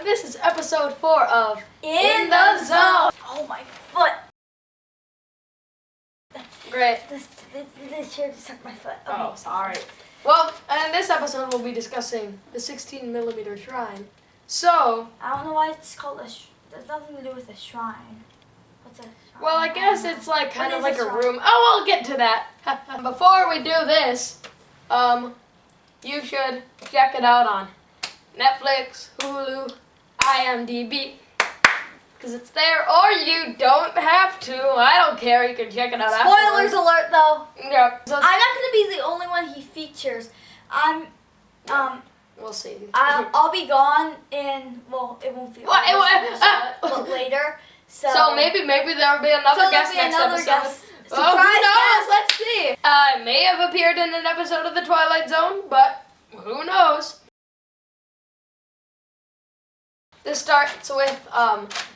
this is episode 4 of In the Zone. Oh, my foot. Great. This chair just stuck my foot. Okay. Oh, sorry. Well, in this episode we'll be discussing the 16mm shrine. So, I don't know why it's called there's nothing to do with a shrine. What's a shrine? well, I guess it's like kind of like a shrine? room. Oh, we'll get to that. Before we do this, you should check it out on Netflix, Hulu, IMDb, because it's there, or you don't have to. I don't care. You can check it out Spoilers afterwards. alert, though. Yeah. So I'm not gonna be the only one he features. we'll see. I'll be gone in, well, it won't be but later. So maybe there'll be another guest next episode. Guest. Oh, who knows? Let's see. I may have appeared in an episode of the Twilight Zone, but who knows? This starts with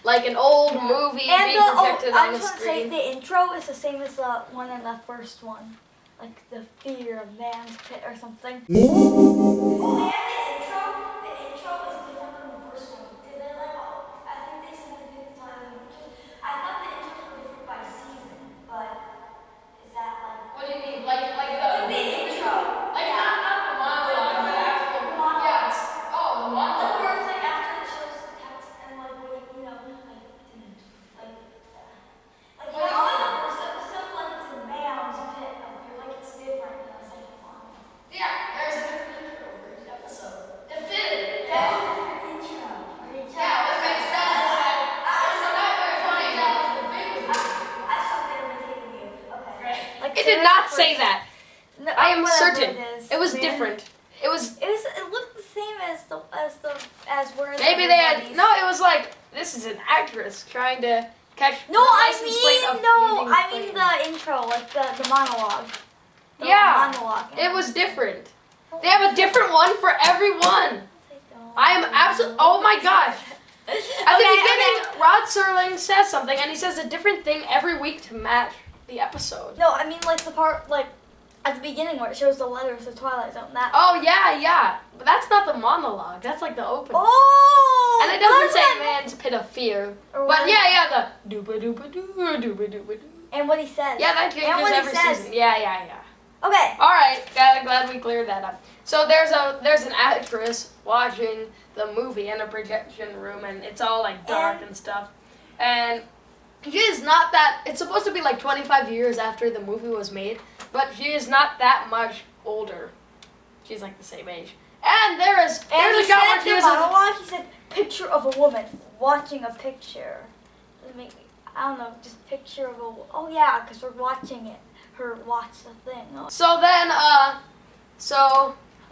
like an old movie being projected on the I just want to say screen. the intro is the same as the one in the first one, like the fear of man's pit or something. Oh, and the intro is different from the first one. Did they I think they said they picked Twilight Zone. I thought the intros were different by season, but is that like? What do you mean? Like the intro? Like not the monologue, but actual. The monologue. Yeah. The monologue. Where it's like after it shows the text and like what you know, like you know in the first episode, like it's a man's pit of fear, like it's different than the second one. Yeah, there's a different intro for each episode. Definitive. There's a different intro for each Yeah, that makes sense. I stopped imitating you. Okay. Great. Like It did not say that. No, I am whatever certain. It was man. different. It It looked the same as where maybe they had no. It was like this is an actress trying to catch. No, the I license plate of mean fleeting flame. the intro, like the monologue. The Yeah, monologue. it was different. They have a different one for everyone. I am absolutely. Oh my gosh! At the beginning, Rod Serling says something, and he says a different thing every week to match the episode. No, I mean like the part like at the beginning where it shows the letters of Twilight Zone. That. Oh yeah, but that's not the monologue. That's like the opening. Oh. And it doesn't say man's pit of fear. Or But what- yeah, the dooba dooba doo dooba dooba doo. And what he says. Yeah, that And changes what he every says. season. Yeah. Okay. All right, glad we cleared that up. So there's an actress watching the movie in a projection room, and it's all like dark and stuff. And she is not that. It's supposed to be like 25 years after the movie was made, but she is not that much older. She's like the same age. And there's And a he shot said where she the was monologue. He said picture of a woman watching a picture. I don't know, just picture of a. Oh yeah, because we're watching it. Her watch the thing. Oh, So then, my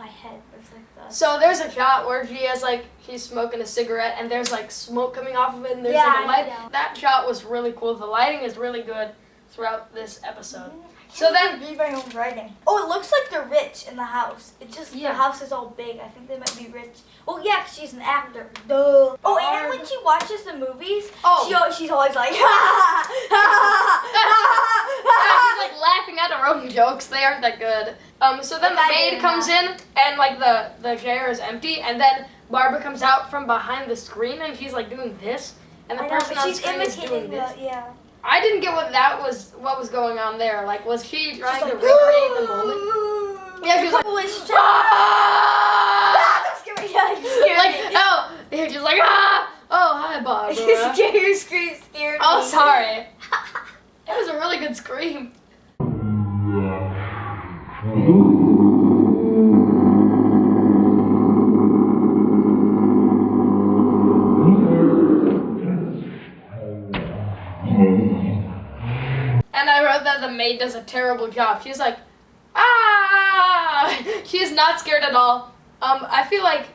head looks like that. So there's a shot where she's smoking a cigarette and there's like smoke coming off of it and there's Yeah, like a light. yeah. That shot was really cool. The lighting is really good throughout this episode. I So can't then, read my own writing. Oh, it looks like they're rich in the house. It just Yeah. the house is all big. I think they might be rich. Oh yeah, 'cause she's an actor. Duh. Oh, and when she watches the movies, she's always like, she's like laughing at her own jokes. They aren't that good. So then the maid comes in and like the chair is empty and then Barbara comes out from behind the screen and she's like doing this and the person on she's screen is doing imitating this. yeah. I didn't get what was going on there. Like, was she trying to recreate the moment? Yeah, she was like, ah! Don't scare me. like, oh, she's just like, ah! Oh, hi, Barbara. Your scream scared me. Oh, sorry. It was a really good scream. And I wrote that the maid does a terrible job. She's like, ah! She's not scared at all. I feel like,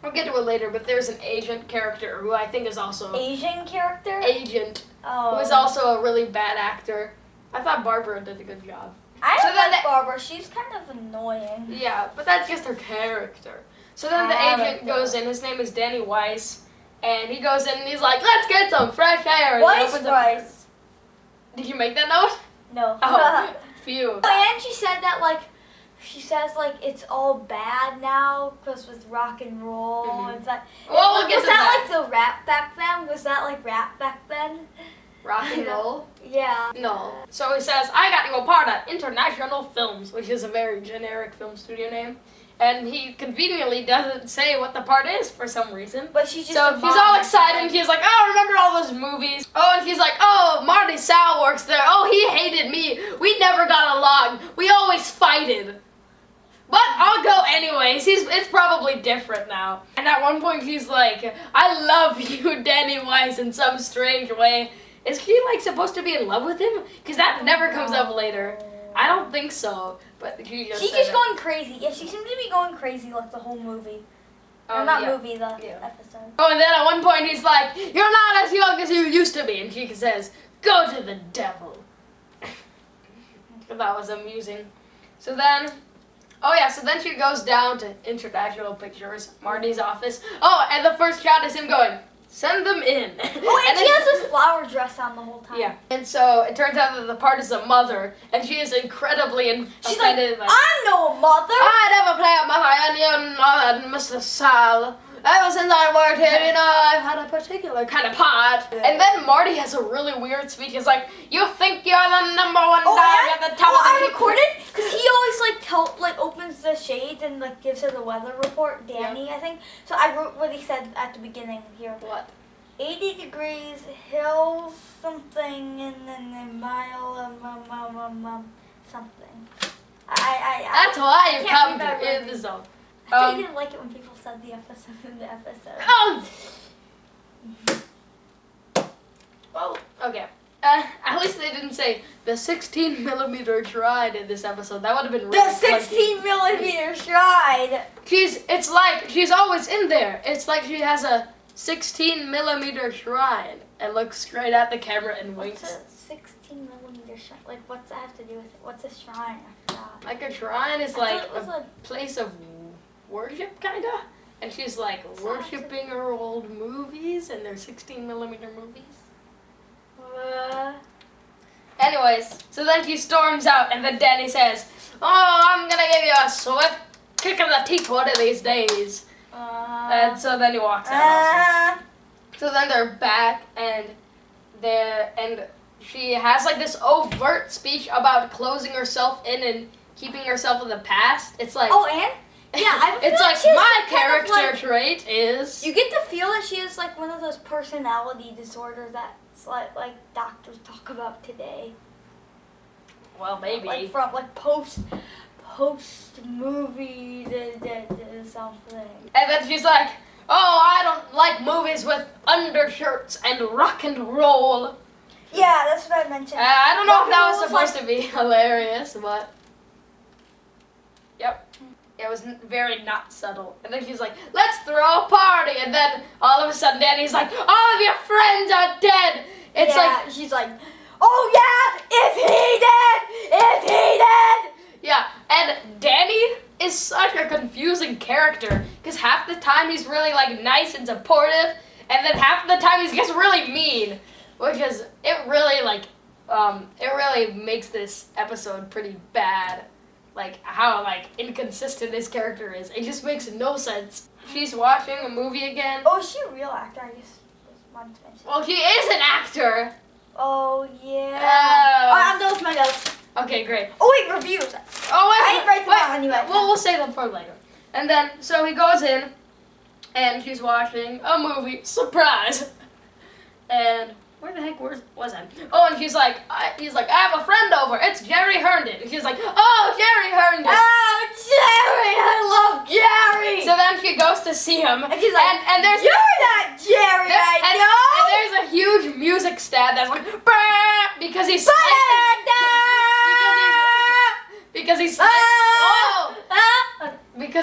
we'll get to it later, but there's an agent character who I think is also... Asian character? Agent. Oh. Who is also a really bad actor. I thought Barbara did a good job. I don't like Barbara. She's kind of annoying. Yeah, but that's just her character. So then the agent goes in. His name is Danny Weiss. And he goes in and he's like, let's get some fresh air. And Weiss. Did you make that note? No. Oh, phew. And she said that, like, she says like it's all bad now because with rock and roll. Mhm. It's like, Well, we'll get was to that like the rap back then? Was that like rap back then? Rock and roll? Yeah. No. So he says, I got you a part at International Films, which is a very generic film studio name. And he conveniently doesn't say what the part is for some reason. But she's just So he's all excited and he's like, oh, remember all those movies? Oh, and he's like, oh, Marty Sal works there. Oh, he hated me. We never got along. We always fighted. But I'll go anyways. It's probably different now. And at one point he's like, I love you, Danny Weiss, in some strange way. Is she like supposed to be in love with him? Because that never comes up later. I don't think so. But she's just going crazy. Yeah, she seems to be going crazy like the whole movie. Or not movie, the episode. Oh, and then at one point he's like, you're not as young as you used to be. And she says, go to the devil. That was amusing. So then, so then she goes down to International Pictures, Marty's office. Oh, and the first shot is him going, send them in. Oh, and she has this flower dress on the whole time. Yeah. And so it turns out that the part is a mother, and she is incredibly She's offended. like, I'm no mother. I never play a mother, and you know, Mr. Sal. Ever since I worked here, you know, I've had a particular kind of part. And then Marty has a really weird speech. He's like, you think you're the number one dog at the top of the I recorded because he always opens the shades and like gives her the weather report. Danny, I think. So I wrote what he said at the beginning here. What? 80 degrees, hills, something, and then a mile, something. That's why you come in the zone. I thought you didn't like it when people said the episode in the episode. Oh! Well, okay. At least they didn't say the 16 millimeter shrine in this episode. That would have been really The 16 millimeter shrine! It's like she's always in there. It's like she has a 16 millimeter shrine and looks straight at the camera and winks. What's a 16 millimeter shrine? Like, what's that have to do with it? What's a shrine? I forgot. Like a shrine is like a place of worship, kinda. And she's like worshipping her old movies, and they're 16 millimeter movies. Anyways, so then she storms out, and then Danny says, oh, I'm gonna give you a swift kick in the teeth one of these days. And so then he walks out. So then they're back, and she has like this overt speech about closing herself in and keeping herself in the past. It's like, yeah, it's like my character trait is. You get to feel that she has like one of those personality disorders that's like doctors talk about today. Well, maybe. Like from like post movie something. And then she's like, oh, I don't like movies with undershirts and rock and roll. Yeah, that's what I mentioned. I don't know if that was supposed to be hilarious, but yep. It was very not subtle. And then she's like, let's throw a party. And then all of a sudden Danny's like, all of your friends are dead. It's like, she's like, oh yeah, is he dead? Is he dead? Yeah, and Danny is such a confusing character. Because half the time he's really like nice and supportive. And then half the time he gets really mean. Which is, it really makes this episode pretty bad. Like, how, like, inconsistent his character is. It just makes no sense. She's watching a movie again. Oh, is she a real actor? I just wanted to mention. Well, she is an actor. Oh, yeah. I'm done with my notes. Okay, great. Oh, wait, reviews. Oh, wait. I didn't write them down anyway. Well, we'll save them for later. And then, so he goes in, and she's watching a movie. Surprise. And where the heck was I? Oh, and he's like, I have a friend over. It's Jerry Herndon. And she's like, oh, Jerry Herndon. Oh, Jerry, I love Jerry. So then she goes to see him. And she's like, and there's, you're not Jerry, I know. And there's a huge music stab that's like, bah, because he's because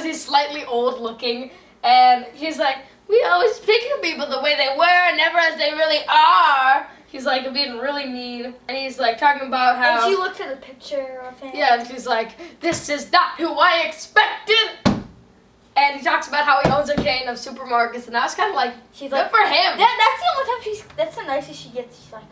he's slightly old looking. And she's like, we always picture people the way they were, never as they really are. He's like being really mean, and he's like talking about how. And she looks at a picture of him. Yeah, and she's like, "This is not who I expected." And he talks about how he owns a chain of supermarkets, and I was kind of like, she's good like, for him. That's the only time that's the nicest she gets. She's like,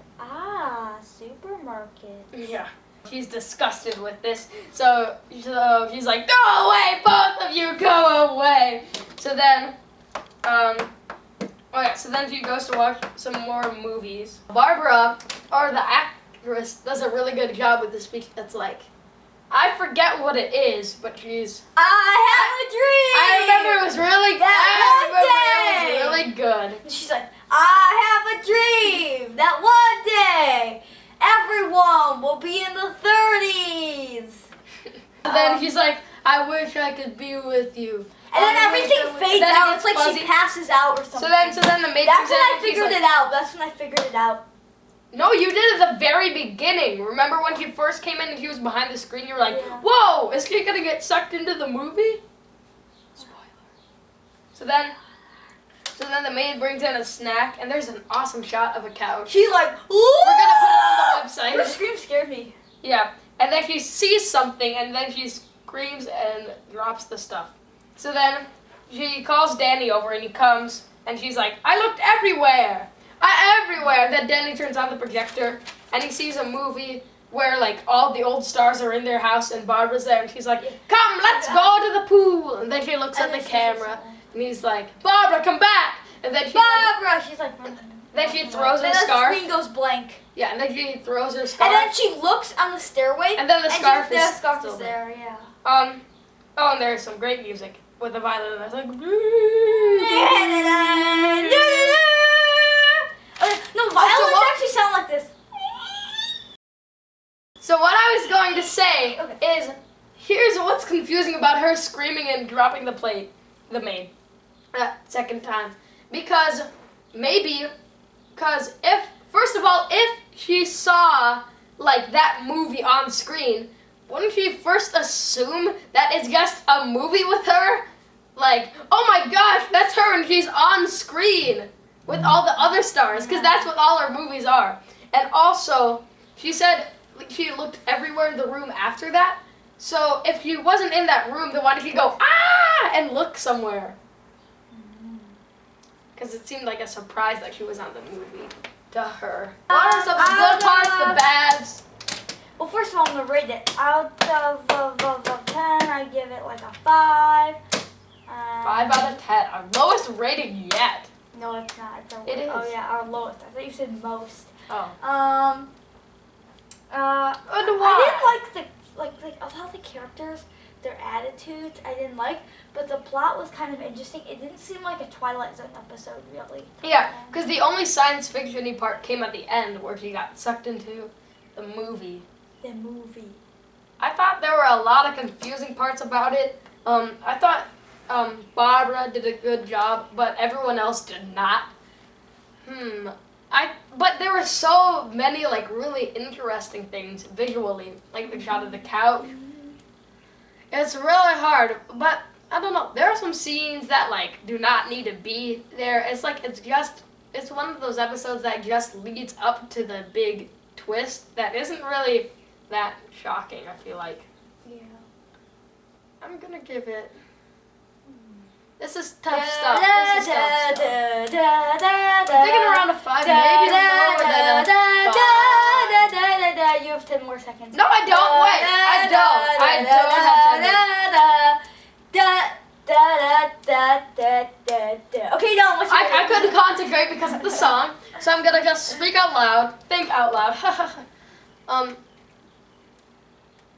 supermarket. Yeah. She's disgusted with this, so she's like, "Go away, both of you, go away." So then, so then she goes to watch some more movies. Barbara, or the actress, does a really good job with the speech. That's like, I forget what it is, but she's. I have a dream. I remember it was really. That it was really good. And she's like, I have a dream that one day everyone will be in the 30s. And then she's like, I wish I could be with you. And then everything fades out. It's like she passes out or something. So then the maid. That's when I figured it out. That's when I figured it out. No, you did at the very beginning. Remember when she first came in and she was behind the screen? You were like, yeah. Whoa, is she gonna get sucked into the movie? Spoiler. So then the maid brings in a snack and there's an awesome shot of a couch. She's like, We're gonna put it on the website. Her scream scared me. Yeah, and then she sees something and then she screams and drops the stuff. So then she calls Danny over and he comes and she's like, I looked everywhere. Everywhere. Then Danny turns on the projector and he sees a movie where like all the old stars are in their house and Barbara's there and she's like, come, let's go to the pool. And then she looks at the camera and he's like, Barbara, come back. And then she's like, then she throws her then scarf. The screen goes blank. Yeah, and then she throws her scarf. And then she looks on the stairway. And then the scarf is still there. Yeah. Oh, and there's some great music with the violin that's like. No, violins actually sound like this. So what I was going to say is, here's what's confusing about her screaming and dropping the plate, the maid, second time. Because if, first of all, if she saw like that movie on screen, wouldn't she first assume that it's just a movie with her? Like, oh my gosh, that's her and she's on screen with all the other stars, because that's what all her movies are. And also, she said she looked everywhere in the room after that. So if she wasn't in that room, then why did she go, ah, and look somewhere? Because it seemed like a surprise that she was on the movie to her. What are some of the good parts, the bads? Well, first of all, I'm going to rate it. Out of 10, I give it like a 5. 5 out of 10. Our lowest rating yet. No, it's not. It is. Oh, yeah, our lowest. I thought you said most. Oh. I didn't like of all the characters, their attitudes, I didn't like, but the plot was kind of interesting. It didn't seem like a Twilight Zone episode, really. Yeah, because the only science fiction-y part came at the end where she got sucked into the movie. The movie. I thought there were a lot of confusing parts about it. I thought Barbara did a good job, but everyone else did not. But there were so many like really interesting things visually, like the shot of the couch. It's really hard, but I don't know. There are some scenes that like do not need to be there. It's like it's one of those episodes that just leads up to the big twist that isn't really that shocking, I feel like. Yeah. I'm gonna give it. This is tough stuff. This is tough stuff. I'm thinking around a 5, maybe lower than a 5. You have 10 more seconds. No, I don't. Wait, I don't have 10 minutes. Okay, no. I couldn't concentrate because of the song, so I'm gonna just speak out loud, think out loud.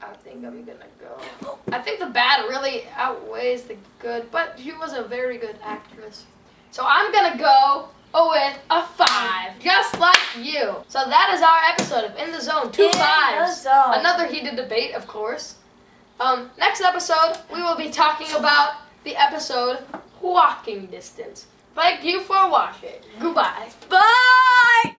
I think I'm gonna go. I think the bad really outweighs the good, but she was a very good actress. So I'm gonna go with a 5, just like you. So that is our episode of In the Zone, 2 5s. Another heated debate, of course. Next episode, we will be talking about the episode Walking Distance. Thank you for watching. Goodbye. Bye!